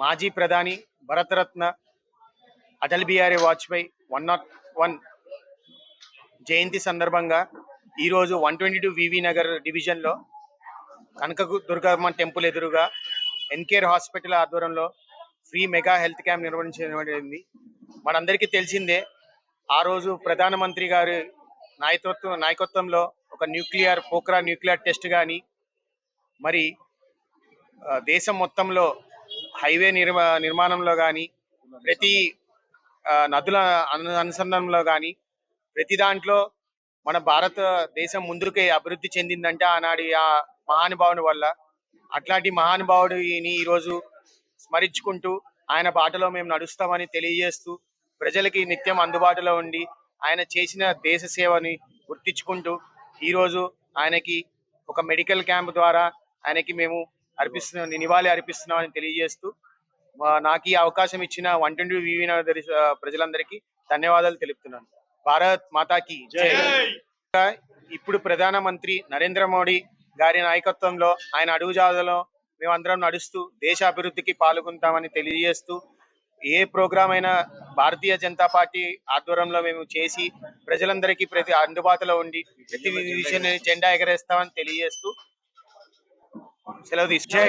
మాజీ ప్రధాని భరతరత్న అటల్ బిహారీ వాజ్పేయి 101 జయంతి సందర్భంగా ఈరోజు 122 వివి నగర్ డివిజన్లో కనక దుర్గమ్మ టెంపుల్ ఎదురుగా ఎన్కేర్ హాస్పిటల్ ఆధ్వర్యంలో ఫ్రీ మెగా హెల్త్ క్యాంప్ నిర్వహించబడింది. మనందరికీ తెలిసిందే, ఆ రోజు ప్రధానమంత్రి గారి నాయకత్వంలో ఒక పోఖ్రా న్యూక్లియర్ టెస్ట్ కానీ, మరి దేశం మొత్తంలో హైవే నిర్మాణంలో కానీ, ప్రతి నదుల అనుసంధానంలో కానీ, ప్రతి దాంట్లో మన భారతదేశం ముందుకే అభివృద్ధి చెందిందంటే ఆనాడు ఆ మహానుభావుని వల్ల. అట్లాంటి మహానుభావుడిని ఈరోజు స్మరించుకుంటూ ఆయన బాటలో మేము నడుస్తామని తెలియజేస్తూ, ప్రజలకి నిత్యం అందుబాటులో ఉండి ఆయన చేసిన దేశ సేవని గుర్తించుకుంటూ ఈరోజు ఆయనకి ఒక మెడికల్ క్యాంప్ ద్వారా ఆయనకి మేము నివాళి అర్పిస్తున్నామని తెలియజేస్తూ, నాకు ఈ అవకాశం ఇచ్చిన 122 వివి ప్రజలందరికీ ధన్యవాదాలు తెలుపుతున్నాను. భారత్ మాతాకి జై. ఇప్పుడు ప్రధానమంత్రి నరేంద్ర మోడీ గారి నాయకత్వంలో ఆయన అడుగుజాడలో మేమందరం నడుస్తూ దేశ అభివృద్ధికి పాల్గొంటామని తెలియజేస్తూ, ఏ ప్రోగ్రామ్ అయినా భారతీయ జనతా పార్టీ ఆధ్వర్యంలో మేము చేసి ప్రజలందరికీ ప్రతి అందుబాటులో ఉండి ప్రతి విషయాన్ని జెండా ఎగరేస్తామని తెలియజేస్తూ సెలవు తీసుకు.